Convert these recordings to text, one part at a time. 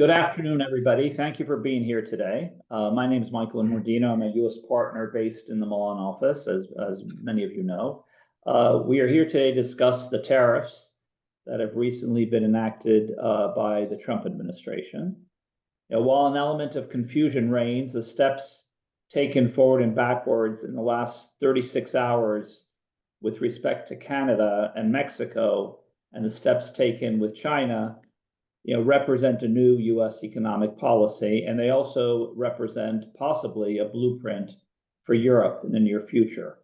Good afternoon, everybody. Thank you for being here today. My name is Michael Immordino. I'm a U.S. partner based in the Milan office, as many of you know. We are here today to discuss the tariffs that have recently been enacted by the Trump administration. While an element of confusion reigns, the steps taken forward and backwards in the last 36 hours with respect to Canada and Mexico and the steps taken with China represent a new U.S. economic policy, and they also represent possibly a blueprint for Europe in the near future.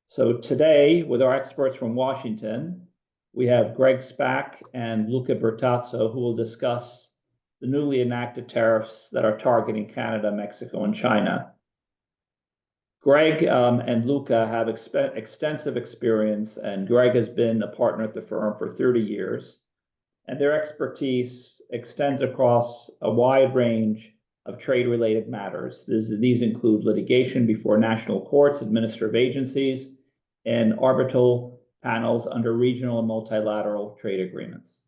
So today, with our experts from Washington, we have Greg Spak and Luca Bertazzo, who will discuss the newly enacted tariffs that are targeting Canada, Mexico, and China. Greg and Luca have extensive experience, and Greg has been a partner at the firm for 30 years. And their expertise extends across a wide range of trade-related matters. These include litigation before national courts, administrative agencies, and arbitral panels under regional and multilateral trade agreements.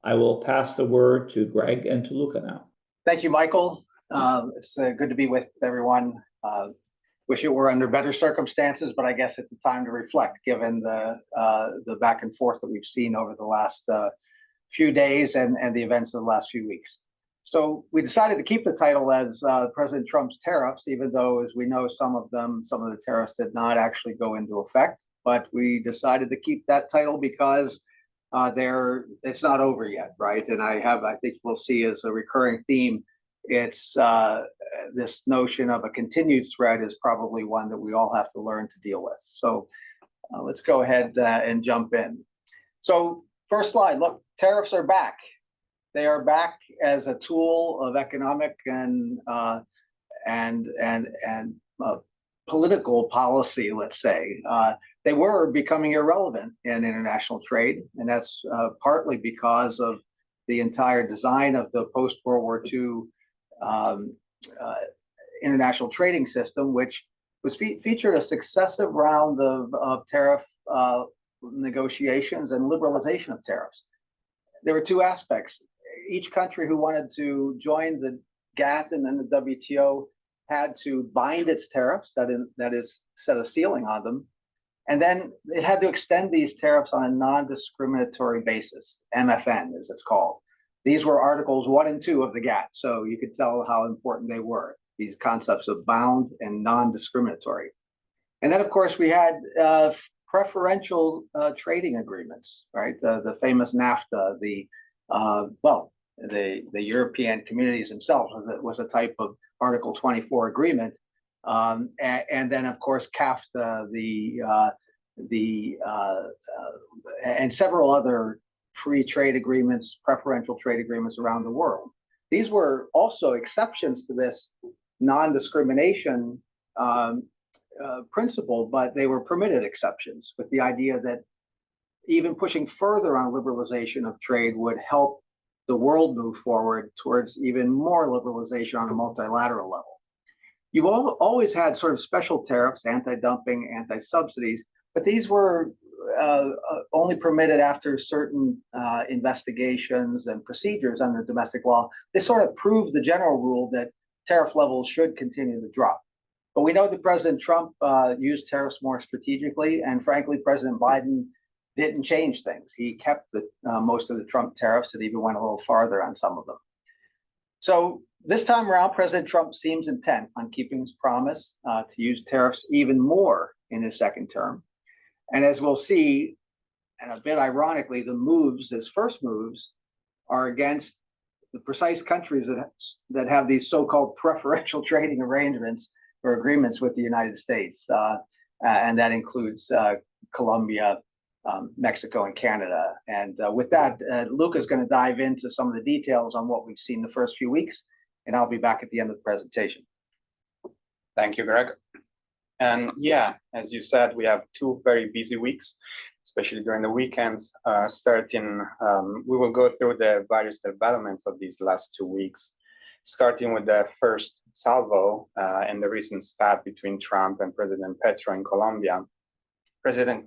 I will pass the word to Greg and to Luca now. Thank you, Michael. It's good to be with everyone. Wish it were under better circumstances, but I guess it's a time to reflect given the back and forth that we've seen over the last few days and the events of the last few weeks. So we decided to keep the title as President Trump's tariffs, even though, as we know, some of the tariffs did not actually go into effect. But we decided to keep that title because it's not over yet, right? And I think we'll see as a recurring theme, it's this notion of a continued threat is probably one that we all have to learn to deal with. So let's go ahead and jump in. So first slide, look, tariffs are back. They are back as a tool of economic and political policy, let's say. They were becoming irrelevant in international trade, and that's partly because of the entire design of the post-World War II international trading system, which was featured a successive round of tariff negotiations and liberalization of tariffs. There were two aspects. Each country who wanted to join the GATT and then the WTO had to bind its tariffs, that is, set a ceiling on them, and then it had to extend these tariffs on a non-discriminatory basis, MFN as it's called. These were Articles 1 and 2 of the GATT, so you could tell how important they were, these concepts of bound and non-discriminatory. And then, of course, we had preferential trading agreements, right? The famous NAFTA, the European communities themselves was a type of Article 24 agreement, and then of course CAFTA, and several other free trade agreements, preferential trade agreements around the world. These were also exceptions to this non-discrimination principle, but they were permitted exceptions with the idea that even pushing further on liberalization of trade would help the world move forward towards even more liberalization on a multilateral level. You've always had sort of special tariffs, anti-dumping, anti-subsidies, but these were only permitted after certain investigations and procedures under domestic law. This sort of proved the general rule that tariff levels should continue to drop. But we know that President Trump used tariffs more strategically, and frankly, President Biden didn't change things. He kept most of the Trump tariffs and even went a little farther on some of them. So this time around, President Trump seems intent on keeping his promise to use tariffs even more in his second term. And as we'll see, and a bit ironically, his first moves are against the precise countries that have these so-called preferential trading arrangements or agreements with the United States. And that includes Colombia, Mexico, and Canada. And with that, Luca's going to dive into some of the details on what we've seen the first few weeks, and I'll be back at the end of the presentation. Thank you, Greg. And yeah, as you said, we have 2 very busy weeks, especially during the weekends. We will go through the various developments of these last 2 weeks, starting with the first salvo and the recent spat between Trump and President Petro in Colombia.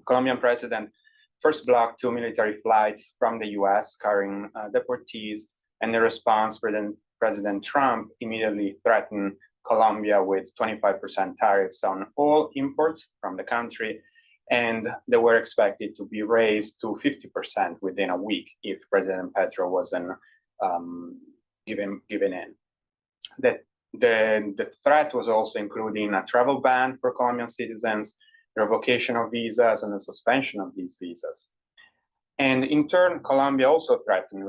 Colombian President first blocked 2 military flights from the US carrying deportees And in response, President Trump immediately threatened Colombia with 25% tariffs on all imports from the country, and they were expected to be raised to 50% within a week if President Petro wasn't given in. The threat was also including a travel ban for Colombian citizens, revocation of visas, and the suspension of these visas. And in turn, Colombia also threatened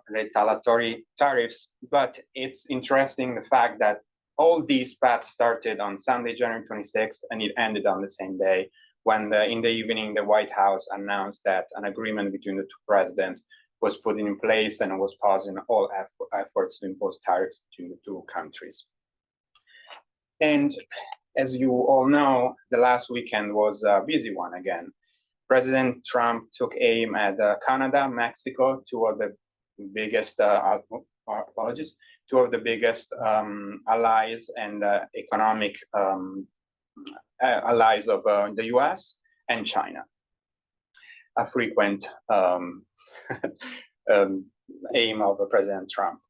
retaliatory tariffs, but it's interesting the fact that all these paths started on Sunday, January 26th, and it ended on the same day when in the evening, the White House announced that an agreement between the two presidents was put in place and was pausing all efforts to impose tariffs between the two countries. And as you all know, the last weekend was a busy one again. President Trump took aim at Canada, Mexico, two of the biggest allies and economic allies of the US, and China, a frequent aim of President Trump.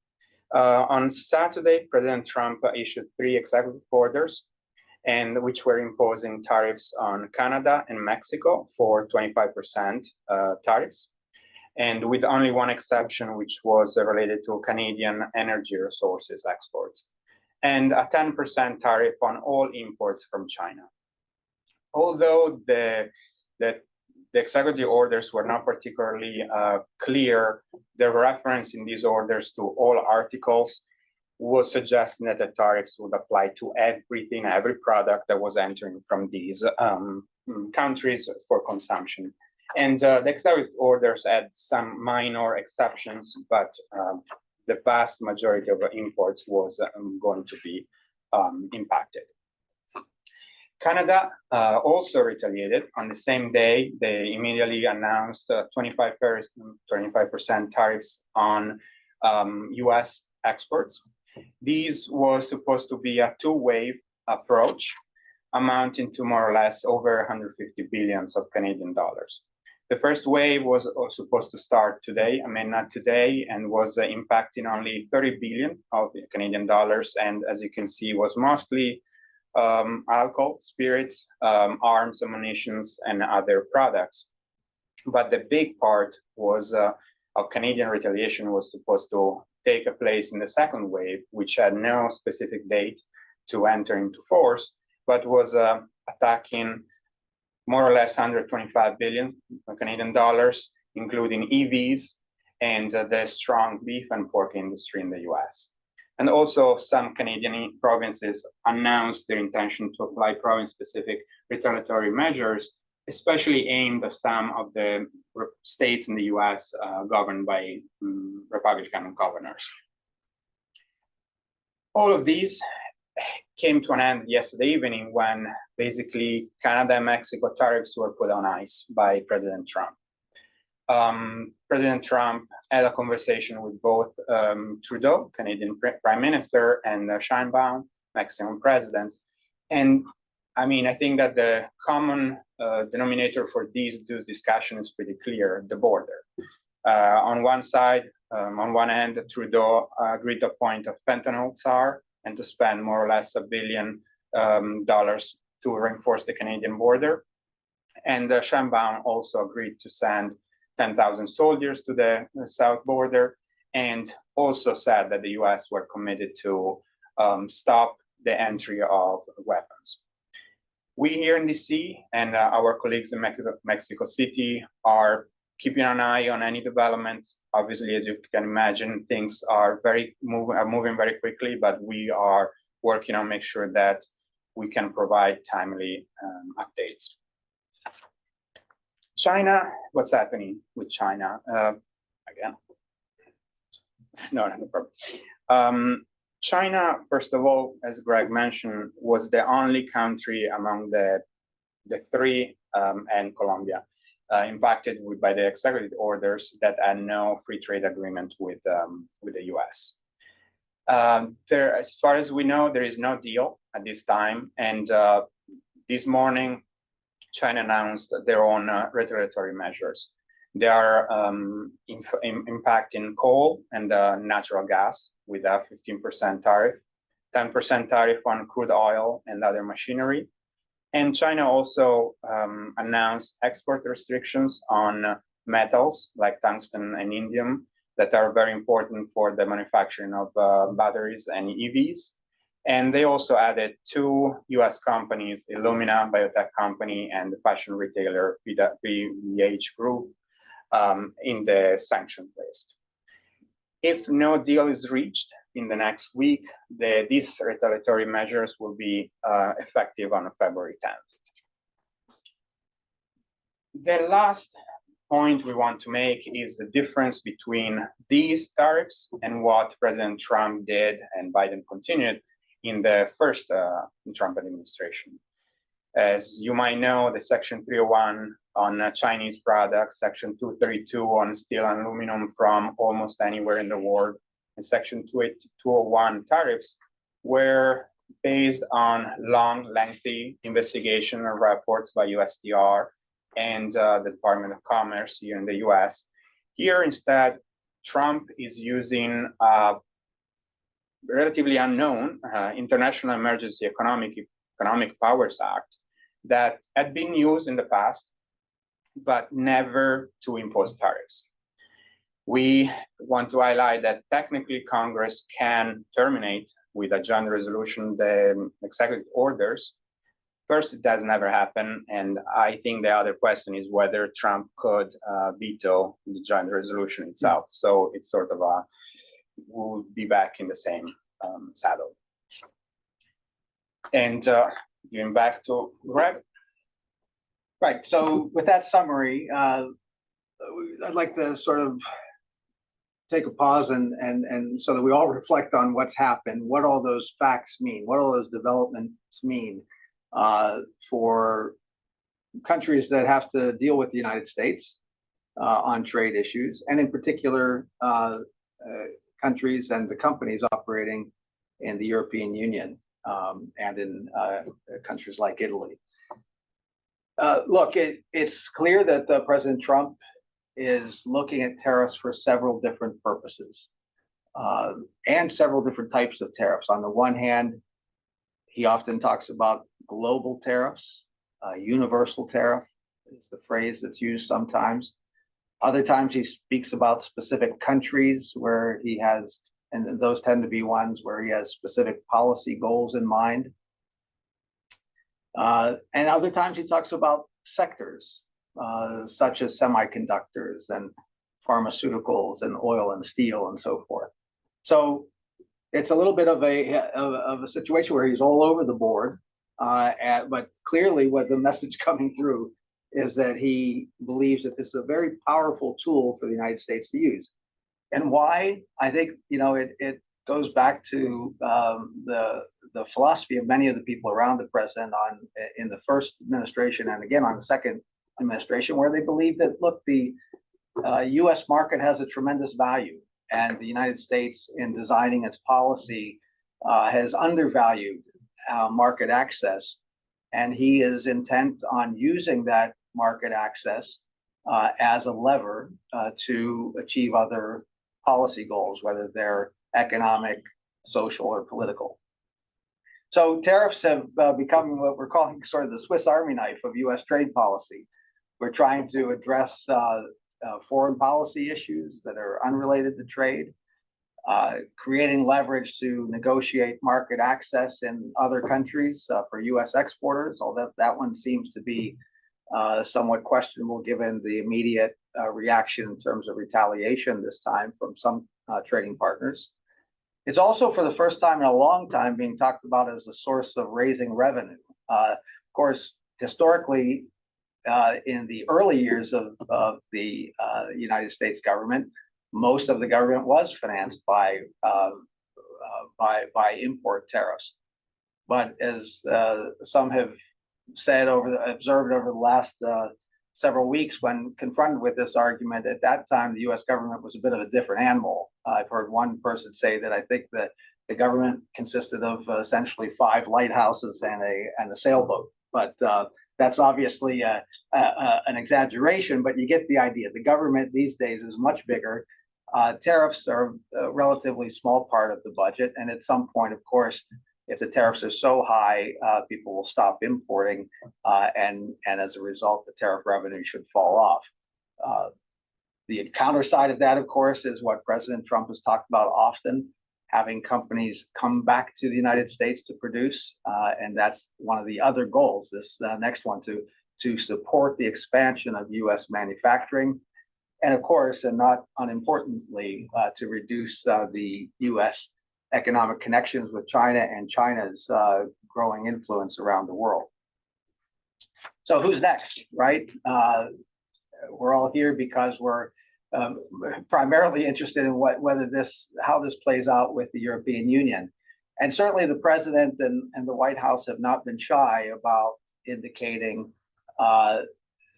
On Saturday, President Trump issued 3 executive orders, and which were imposing tariffs on Canada and Mexico for 25% tariffs, and with only one exception, which was related to Canadian energy resources exports, and a 10% tariff on all imports from China. Although the executive orders were not particularly clear, the reference in these orders to all articles was suggesting that the tariffs would apply to everything, every product that was entering from these countries for consumption. And the executive orders had some minor exceptions, but the vast majority of the imports was going to be impacted. Canada also retaliated. On the same day, they immediately announced 25% tariffs on US exports. These were supposed to be a 2-wave approach, amounting to more or less over 150 billions of Canadian dollars. The first wave was supposed to start today, not today, and was impacting only 30 billion of Canadian dollars. And as you can see, was mostly alcohol, spirits, arms, ammunition, and other products. But the big part was of Canadian retaliation was supposed to take place in the second wave, which had no specific date to enter into force, but was attacking more or less 125 billion Canadian dollars, including EVs and the strong beef and pork industry in the US. And also some Canadian provinces announced their intention to apply province-specific retaliatory measures, especially aimed at some of the states in the US governed by Republican governors. All of these came to an end yesterday evening when basically Canada and Mexico tariffs were put on ice by President Trump. President Trump had a conversation with both Trudeau, Canadian Prime Minister, and Sheinbaum, Mexican President. And I mean, I think that the common denominator for these discussions is pretty clear: the border. On one side, on one hand, Trudeau agreed to appoint a fentanyl czar and to spend more or less $1 billion to reinforce the Canadian border. And Sheinbaum also agreed to send 10,000 soldiers to the south border, and also said that the US were committed to stop the entry of weapons. We here in DC and our colleagues in Mexico City are keeping an eye on any developments. Obviously, as you can imagine, things are moving very quickly, but we are working on make sure that we can provide timely updates. China, what's happening with China? Again, no problem. China, first of all, as Greg mentioned, was the only country among the 3 and Colombia impacted by the executive orders that had no free trade agreement with the US. As far as we know, there is no deal at this time, and this morning, China announced their own retaliatory measures. They are impacting coal and natural gas with a 15% tariff, 10% tariff on crude oil and other machinery. And China also announced export restrictions on metals like tungsten and indium that are very important for the manufacturing of batteries and EVs. And they also added two US companies, Illumina, biotech company, and the fashion retailer PVH Group, in the sanction list. If no deal is reached in the next week, these retaliatory measures will be effective on February 10th. The last point we want to make is the difference between these tariffs and what President Trump did and Biden continued in the first Trump administration. As you might know, the Section 301 on Chinese products, Section 232 on steel and aluminum from almost anywhere in the world, and Section 201 tariffs were based on long, lengthy investigation and reports by USTR and the Department of Commerce here in the US. Here, instead, Trump is using relatively unknown International Emergency Economic Powers Act that had been used in the past, but never to impose tariffs. We want to highlight that technically Congress can terminate with a joint resolution the executive orders. First, it does never happen, and I think the other question is whether Trump could veto the joint resolution itself. So it's sort of we'll be back in the same saddle. And giving back to Greg. Right. So with that summary, I'd like to sort of take a pause and so that we all reflect on what's happened, what all those facts mean, what all those developments mean for countries that have to deal with the United States on trade issues, and in particular, countries and the companies operating in the European Union and in countries like Italy. Look, it's clear that President Trump is looking at tariffs for several different purposes and several different types of tariffs. On the one hand, he often talks about global tariffs. Universal tariff is the phrase that's used sometimes. Other times he speaks about specific countries where he has, and those tend to be ones where he has specific policy goals in mind. And other times he talks about sectors, such as semiconductors and pharmaceuticals and oil and steel and so forth. So it's a little bit of a situation where he's all over the board, but clearly what the message coming through is that he believes that this is a very powerful tool for the United States to use. And why? I think, it goes back to the philosophy of many of the people around the president in the first administration and again on the second administration, where they believe that, look, the US market has a tremendous value, and the United States, in designing its policy, has undervalued market access, and he is intent on using that market access as a lever to achieve other policy goals, whether they're economic, social, or political. So tariffs have become what we're calling sort of the Swiss Army knife of US trade policy. We're trying to address foreign policy issues that are unrelated to trade, creating leverage to negotiate market access in other countries for US exporters, although that one seems to be somewhat questionable given the immediate reaction in terms of retaliation this time from some trading partners. It's also, for the first time in a long time, being talked about as a source of raising revenue. Of course, historically, in the early years of the United States government, most of the government was financed by import tariffs. But as some have observed over the last several weeks, when confronted with this argument, at that time, the US government was a bit of a different animal. I've heard one person say that I think that the government consisted of essentially 5 lighthouses and a sailboat. But that's obviously an exaggeration, but you get the idea. The government these days is much bigger. Tariffs are a relatively small part of the budget, and at some point, of course, if the tariffs are so high, people will stop importing, and as a result, the tariff revenue should fall off. The counter side of that, of course, is what President Trump has talked about often, having companies come back to the United States to produce, and that's one of the other goals, this next one, to support the expansion of U.S. manufacturing, and of course, and not unimportantly, to reduce the U.S. economic connections with China and China's growing influence around the world. So who's next, right? We're all here because we're primarily interested in how this plays out with the European Union. And certainly the president and the White House have not been shy about indicating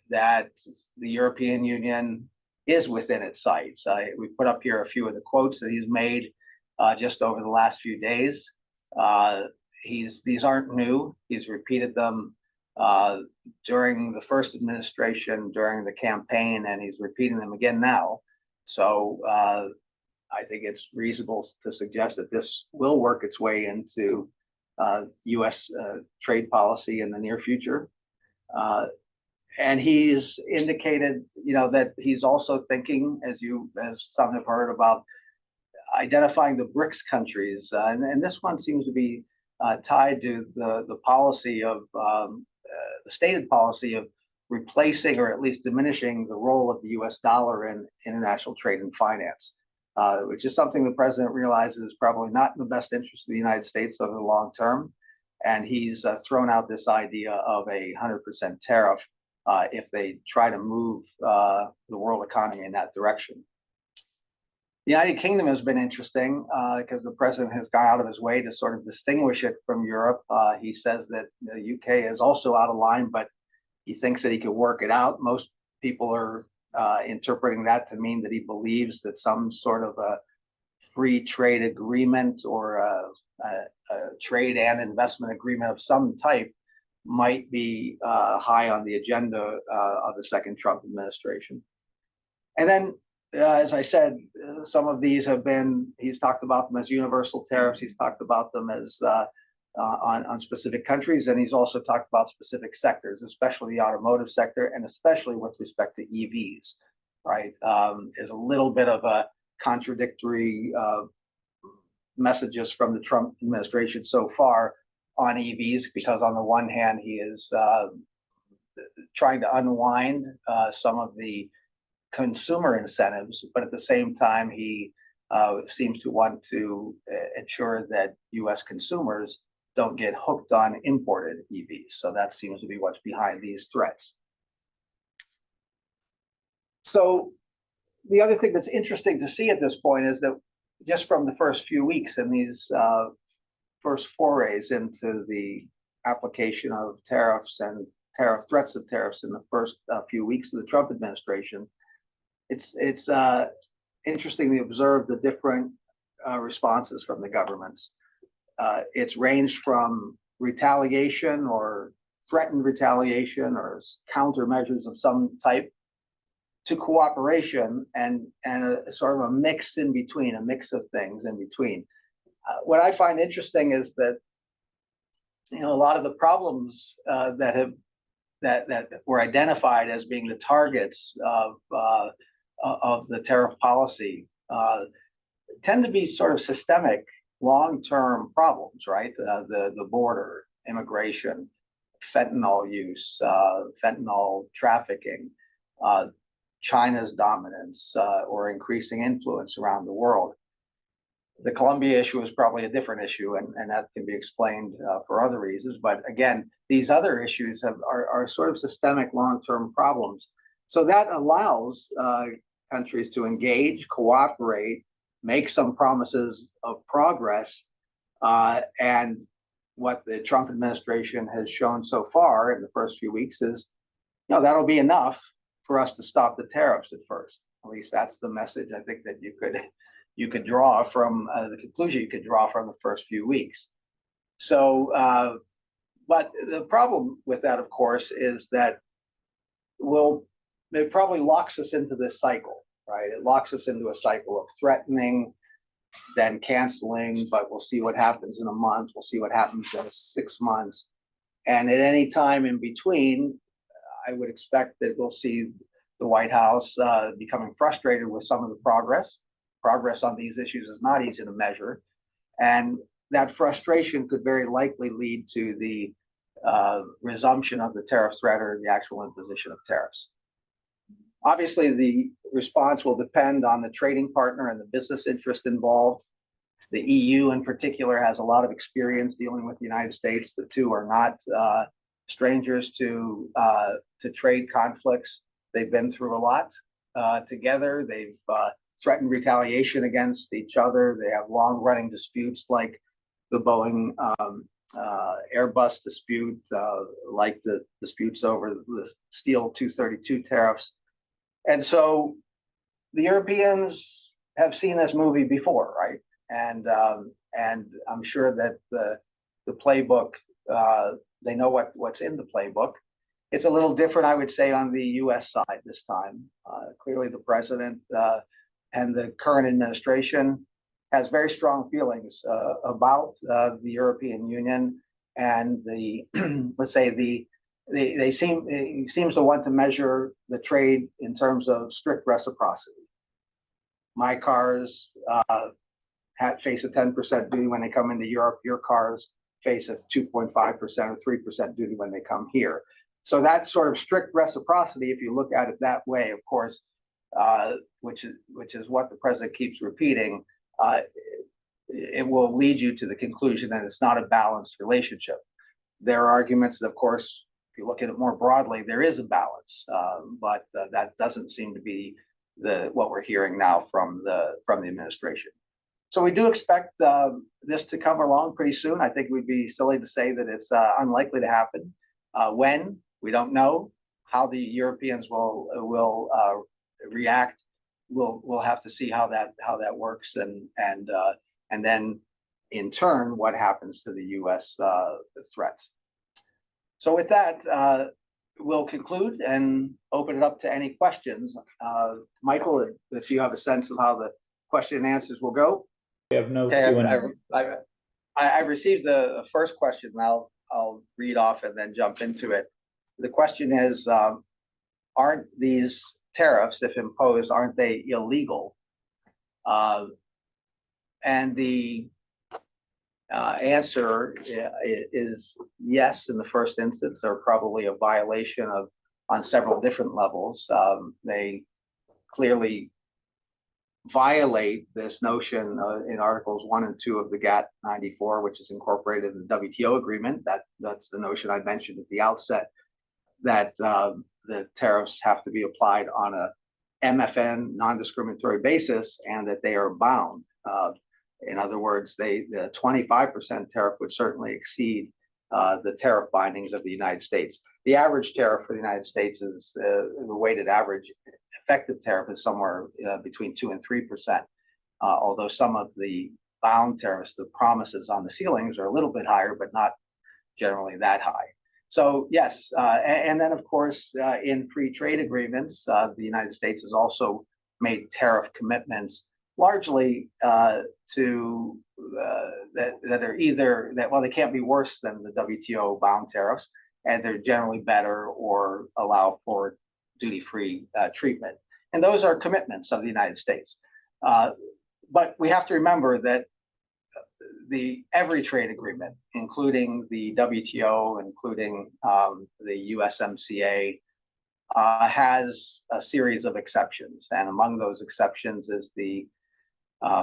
that the European Union is within its sights. We put up here a few of the quotes that he's made just over the last few days. These aren't new. He's repeated them during the first administration, during the campaign, and he's repeating them again now. So I think it's reasonable to suggest that this will work its way into U.S. trade policy in the near future. And he's indicated, that he's also thinking, as some have heard, about identifying the BRICS countries, and this one seems to be tied to the policy of the stated policy of replacing or at least diminishing the role of the U.S. dollar in international trade and finance, which is something the president realizes is probably not in the best interest of the United States over the long term. And he's thrown out this idea of a 100% tariff if they try to move the world economy in that direction. The United Kingdom has been interesting because the president has gone out of his way to sort of distinguish it from Europe. He says that the UK is also out of line, but he thinks that he can work it out. Most people are interpreting that to mean that he believes that some sort of a free trade agreement or a trade and investment agreement of some type might be high on the agenda of the second Trump administration. And then, as I said, some of these he's talked about them as universal tariffs. He's talked about them as on specific countries, and he's also talked about specific sectors, especially the automotive sector, and especially with respect to EVs, right? There's a little bit of a contradictory messages from the Trump administration so far on EVs, because on the one hand, he is trying to unwind some of the consumer incentives, but at the same time, he seems to want to ensure that U.S. consumers don't get hooked on imported EVs. So that seems to be what's behind these threats. So the other thing that's interesting to see at this point is that just from the first few weeks and these first forays into the application of tariffs and threats of tariffs in the first few weeks of the Trump administration, it's interesting to observe the different responses from the governments. It's ranged from retaliation or threatened retaliation or countermeasures of some type to cooperation and a sort of a mix in between, a mix of things in between. What I find interesting is that a lot of the problems that were identified as being the targets of the tariff policy tend to be sort of systemic, long-term problems, right? The border, immigration, fentanyl use, fentanyl trafficking, China's dominance or increasing influence around the world. The Colombia issue is probably a different issue, and that can be explained for other reasons. But again, these other issues are sort of systemic, long-term problems. So that allows countries to engage, cooperate, make some promises of progress. And what the Trump administration has shown so far in the first few weeks is, that'll be enough for us to stop the tariffs at first. At least that's the message I think that you could draw from the conclusion you could draw from the first few weeks. So But the problem with that, of course, is that it probably locks us into this cycle, right? It locks us into a cycle of threatening, then canceling, but we'll see what happens in a month. We'll see what happens in 6 months. And at any time in between, I would expect that we'll see the White House becoming frustrated with some of the progress. Progress on these issues is not easy to measure. And that frustration could very likely lead to the resumption of the tariff threat or the actual imposition of tariffs. Obviously, the response will depend on the trading partner and the business interest involved. The EU in particular has a lot of experience dealing with the United States. The two are not strangers to trade conflicts. They've been through a lot together. They've threatened retaliation against each other. They have long-running disputes like the Boeing Airbus dispute, like the disputes over the steel 232 tariffs. And so the Europeans have seen this movie before, right? And I'm sure that the playbook, they know what's in the playbook. It's a little different, I would say, on the U.S. side this time. Clearly, the president and the current administration has very strong feelings about the European Union, and the let's say he seems to want to measure the trade in terms of strict reciprocity. My cars face a 10% duty when they come into Europe. Your cars face a 2.5% or 3% duty when they come here. So that sort of strict reciprocity, if you look at it that way, of course, which is what the president keeps repeating, it will lead you to the conclusion that it's not a balanced relationship. There are arguments that, of course, if you look at it more broadly, there is a balance, but that doesn't seem to be what we're hearing now from the administration. So we do expect this to come along pretty soon. I think we'd be silly to say that it's unlikely to happen. When, we don't know. How the Europeans will react, we'll have to see how that works, and then in turn what happens to the U.S. Threats. So with that, we'll conclude and open it up to any questions. Michael, if you have a sense of how the question and answers will go. We have no Q&A. I received the first question, and I'll read off and then jump into it. The question is, aren't these tariffs, if imposed, aren't they illegal? And the answer is yes. In the first instance, they're probably a violation on several different levels. They clearly violate this notion in Articles 1 and 2 of the GATT 94, which is incorporated in the WTO agreement. That's the notion I mentioned at the outset, that the tariffs have to be applied on a MFN non-discriminatory basis, and that they are bound. In other words, the 25% tariff would certainly exceed the tariff bindings of the United States. The average tariff for the United States is the weighted average effective tariff is somewhere between 2 and 3%. Although some of the bound tariffs, the promises on the ceilings, are a little bit higher, but not generally that high. So yes, and then of course in free trade agreements, the United States has also made tariff commitments, largely to that are either that, well, they can't be worse than the WTO bound tariffs, and they're generally better or allow for duty-free treatment. And those are commitments of the United States. But we have to remember that every trade agreement, including the WTO, including the USMCA, has a series of exceptions. And among those exceptions is the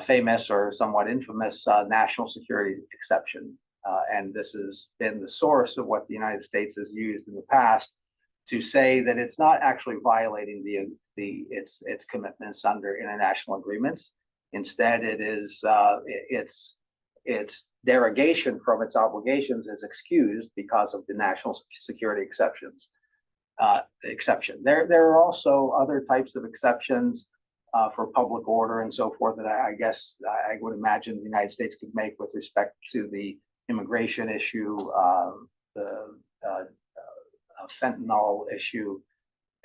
famous or somewhat infamous national security exception. And this has been the source of what the United States has used in the past to say that it's not actually violating its commitments under international agreements. Instead, it is its derogation from its obligations is excused because of the national security exception. There are also other types of exceptions for public order and so forth that I guess I would imagine the United States could make with respect to the immigration issue, fentanyl issue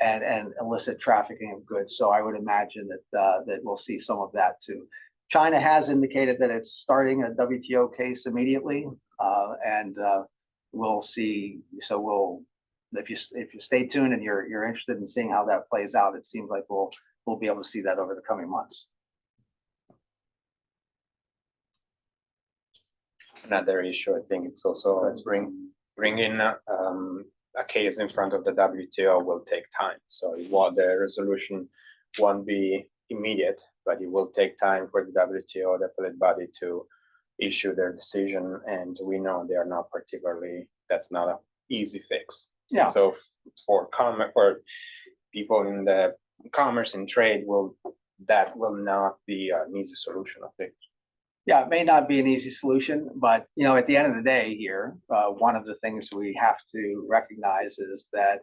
and illicit trafficking of goods. So I would imagine that we'll see some of that too. China has indicated that it's starting a WTO case immediately, and we'll see. So if you stay tuned and you're interested in seeing how that plays out, it seems like we'll be able to see that over the coming months. Another issue, I think it's also bringing a case in front of the WTO will take time. So while the resolution won't be immediate, but it will take time for the WTO, the appellate body, to issue their decision. And we know they are not particularly, that's not an easy fix. Yeah. So for people in the commerce and trade, that will not be an easy solution, I think. Yeah, it may not be an easy solution, but at the end of the day here, one of the things we have to recognize is that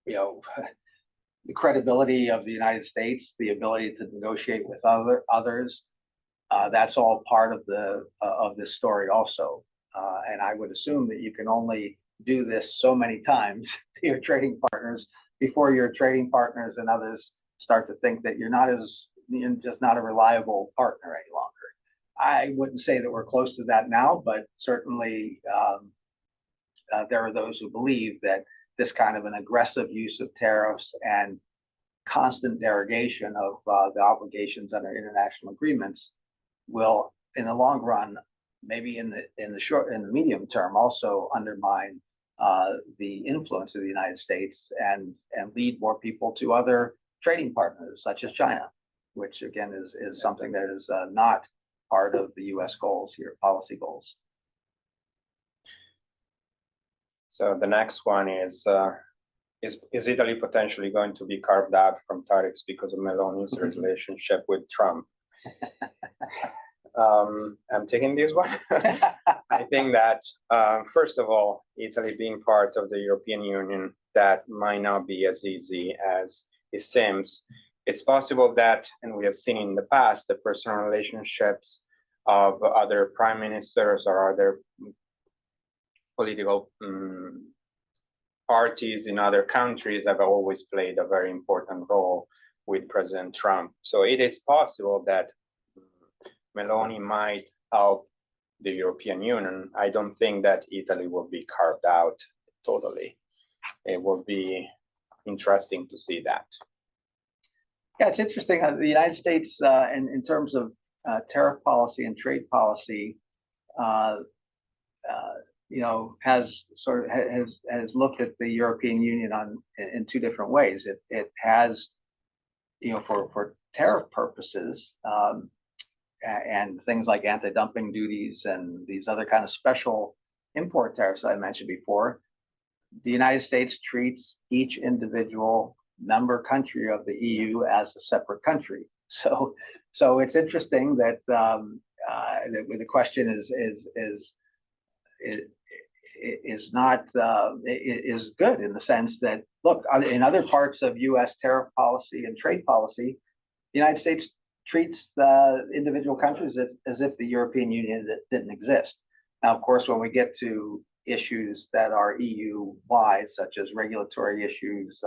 the credibility of the United States, the ability to negotiate with others, that's all part of this story also. And I would assume that you can only do this so many times to your trading partners before your trading partners and others start to think that you're just not a reliable partner any longer. I wouldn't say that we're close to that now, but certainly there are those who believe that this kind of an aggressive use of tariffs and constant derogation of the obligations under international agreements will, in the long run, maybe in the medium term, also undermine the influence of the United States and lead more people to other trading partners such as China, which again is something that is not part of the U.S. goals here, policy goals. So the next one is Italy potentially going to be carved out from tariffs because of Meloni's relationship with Trump? I'm taking this one. I think that first of all, Italy being part of the European Union, that might not be as easy as it seems. It's possible that, and we have seen in the past, the personal relationships of other prime ministers or other political parties in other countries have always played a very important role with President Trump. So it is possible that Meloni might help the European Union. I don't think that Italy will be carved out totally. It will be interesting to see that. Yeah, it's interesting. The United States, in terms of tariff policy and trade policy, has looked at the European Union in two different ways. It has, for tariff purposes, and things like anti-dumping duties and these other kind of special import tariffs I mentioned before, the United States treats each individual member country of the EU as a separate country. So it's interesting that the question is good in the sense that, look, in other parts of U.S. tariff policy and trade policy, the United States treats the individual countries as if the European Union didn't exist. Now, of course, when we get to issues that are EU-wide, such as regulatory issues,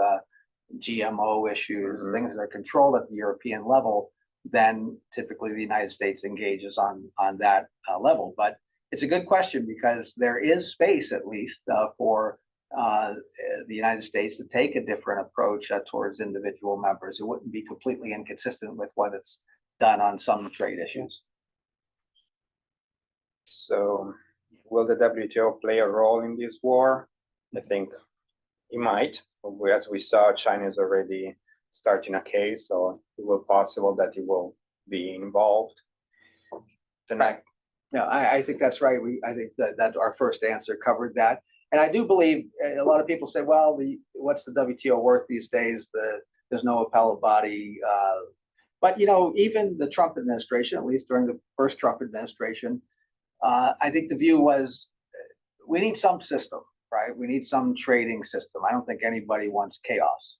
GMO issues, things that are controlled at the European level, then typically the United States engages on that level. But it's a good question because there is space, at least, for the United States to take a different approach towards individual members. It wouldn't be completely inconsistent with what it's done on some trade issues. So will the WTO play a role in this war? I think it might. As we saw, China is already starting a case, so it will possible that it will be involved. Yeah, I think that's right. I think that our first answer covered that. And I do believe a lot of people say, well, what's the WTO worth these days? There's no appellate body. But, even the Trump administration, at least during the first Trump administration, I think the view was we need some system, right? We need some trading system. I don't think anybody wants chaos.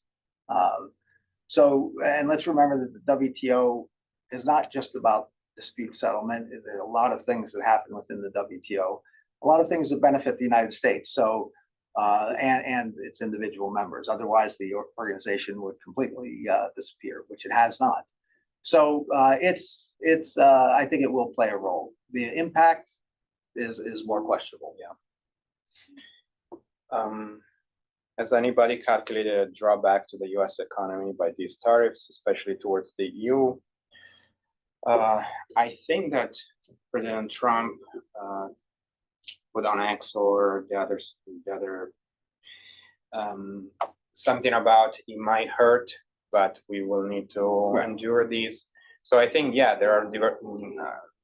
And let's remember that the WTO is not just about dispute settlement. There are a lot of things that happen within the WTO. a lot of things that benefit the United States. So, and its individual members. Otherwise, the organization would completely disappear, which it has not. So I think it will play a role. The impact is more questionable. Yeah. Has anybody calculated a drawback to the U.S. economy by these tariffs, especially towards the EU? I think that President Trump put on X or the other something about it might hurt, but we will need to endure these. So I think, yeah, there are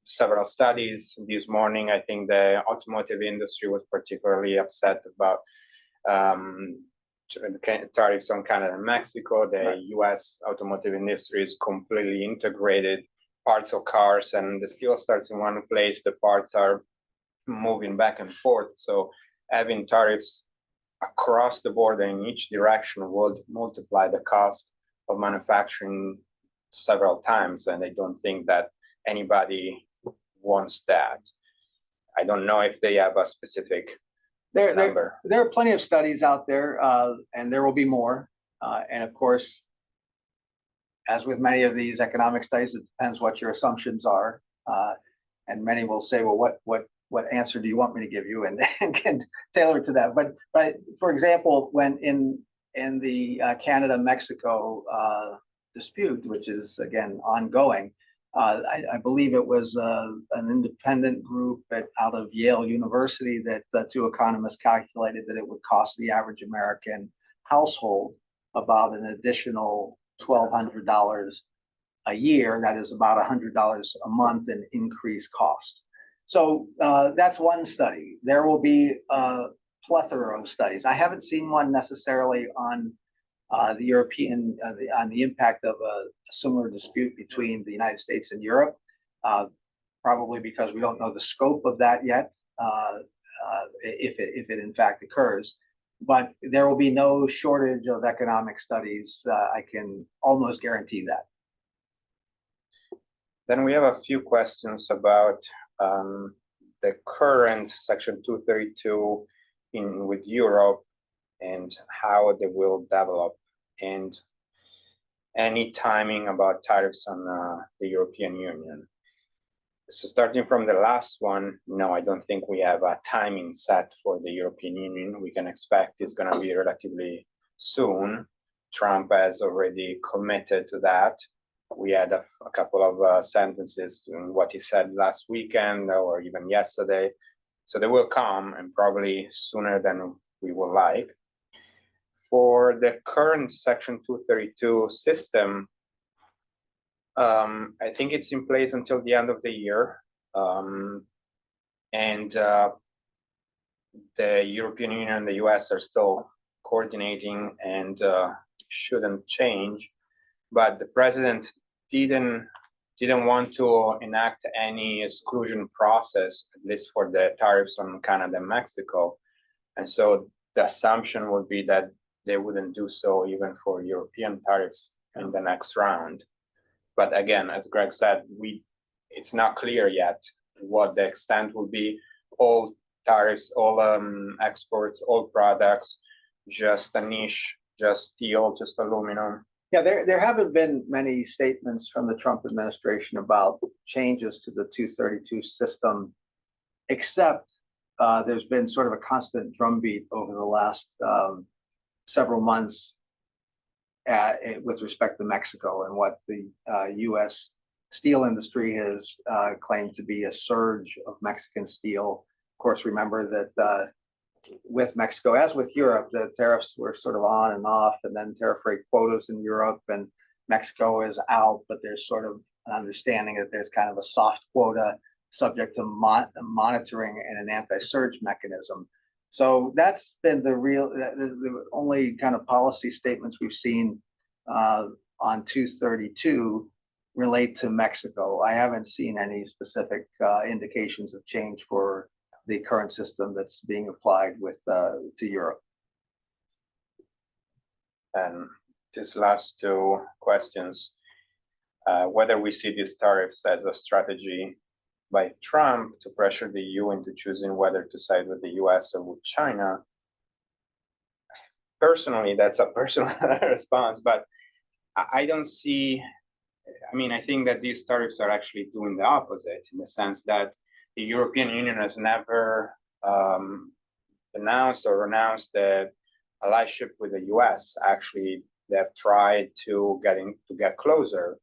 several studies this morning. I think the automotive industry was particularly upset about tariffs on Canada and Mexico. The US automotive industry is completely integrated, parts of cars, and the steel starts in one place, the parts are moving back and forth. So having tariffs across the board in each direction would multiply the cost of manufacturing several times, and I don't think that anybody wants that. I don't know if they have a specific number. There are plenty of studies out there, and there will be more. And of course, as with many of these economic studies, it depends what your assumptions are. And many will say, well, what answer do you want me to give you, and can tailor it to that. But for example, when in the Canada-Mexico dispute, which is again ongoing, I believe it was an independent group out of Yale University that the two economists calculated that it would cost the average American household about an additional $1,200 a year. That is about $100 a month in increased cost. So that's one study. There will be a plethora of studies. I haven't seen one necessarily on the European, on the impact of a similar dispute between the United States and Europe, probably because we don't know the scope of that yet, if it in fact occurs. But there will be no shortage of economic studies. I can almost guarantee that. Then we have a few questions about the current Section 232 with Europe and how they will develop, and any timing about tariffs on the European Union. So starting from the last one, no, I don't think we have a timing set for the European Union. We can expect it's going to be relatively soon. Trump has already committed to that. We had a couple of sentences in what he said last weekend or even yesterday. So they will come, and probably sooner than we would like. For the current Section 232 system, I think it's in place until the end of the year. And the European Union and the US are still coordinating and shouldn't change. But the president didn't want to enact any exclusion process, at least for the tariffs on Canada and Mexico. And so the assumption would be that they wouldn't do so even for European tariffs in the next round. But again, as Greg said, it's not clear yet what the extent will be. All tariffs, all exports, all products, just a niche, just steel, just aluminum. Yeah, there haven't been many statements from the Trump administration about changes to the 232 system, except there's been sort of a constant drumbeat over the last several months with respect to Mexico and what the U.S. steel industry has claimed to be a surge of Mexican steel. Of course, remember that with Mexico, as with Europe, the tariffs were sort of on and off, and then tariff rate quotas in Europe, and Mexico is out, but there's sort of an understanding that there's kind of a soft quota subject to monitoring and an anti-surge mechanism. So that's been the only kind of policy statements we've seen on 232 relate to Mexico. I haven't seen any specific indications of change for the current system that's being applied to Europe. And these last two questions, whether we see these tariffs as a strategy by Trump to pressure the EU into choosing whether to side with the US or with China. Personally, that's a personal response, but I don't see, I mean, I think that these tariffs are actually doing the opposite in the sense that the European Union has never announced or renounced the allyship with the US. Actually, they've tried to get closer.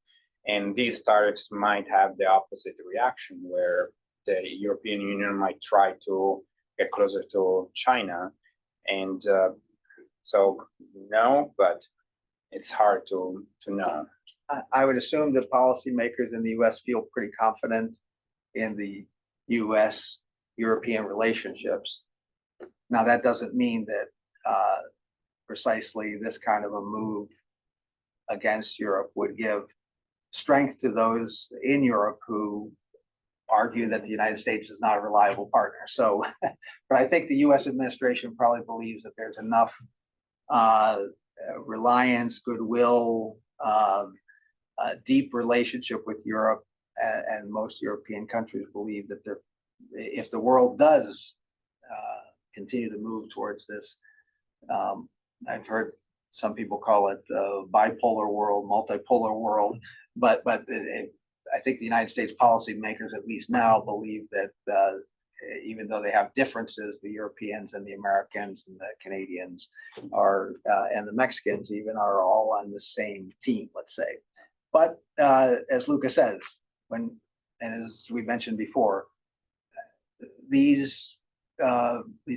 And these tariffs might have the opposite reaction, where the European Union might try to get closer to China. And so, no, but it's hard to know. I would assume that policymakers in the US feel pretty confident in the US-European relationships. Now, that doesn't mean that precisely this kind of a move against Europe would give strength to those in Europe who argue that the United States is not a reliable partner. So, but I think the US administration probably believes that there's enough reliance, goodwill, deep relationship with Europe, and most European countries believe that if the world does continue to move towards this, I've heard some people call it bipolar world, multipolar world, but I think the United States policymakers, at least now, believe that even though they have differences, the Europeans and the Americans and the Canadians are, and the Mexicans even, are all on the same team, let's say. But as Luca says, and as we mentioned before, these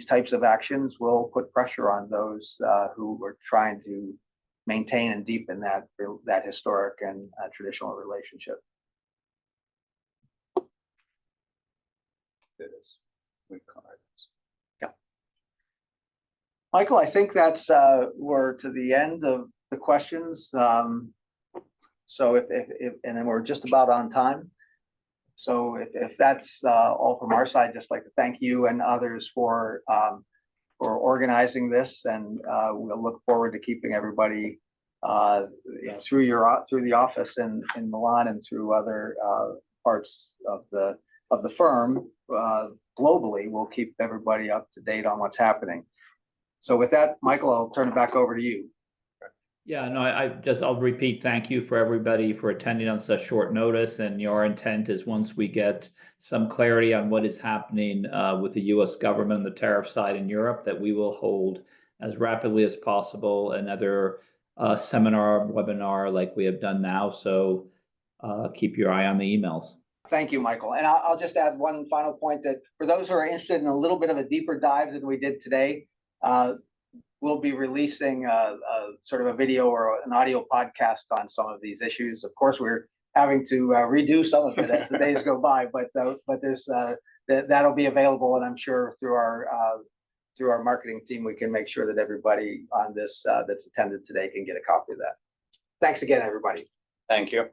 types of actions will put pressure on those who are trying to maintain and deepen that historic and traditional relationship. Yeah, Michael, I think we're to the end of the questions. So if and then we're just about on time. So if that's all from our side, just like to thank you and others for organizing this, and we'll look forward to keeping everybody through the office in Milan and through other parts of the firm globally. We'll keep everybody up to date on what's happening. So with that, Michael, I'll turn it back over to you. Yeah, no, I'll repeat, thank you for everybody for attending on such short notice. And your intent is, once we get some clarity on what is happening with the US government, the tariff side in Europe, that we will hold as rapidly as possible another seminar, webinar like we have done now. So keep your eye on the emails. Thank you, Michael. And I'll just add one final point, that for those who are interested in a little bit of a deeper dive than we did today, we'll be releasing sort of a video or an audio podcast on some of these issues. Of course, we're having to redo some of it as the days go by, but there's that'll be available, and I'm sure through our marketing team, we can make sure that everybody on this that's attended today can get a copy of that. Thanks again, everybody. Thank you.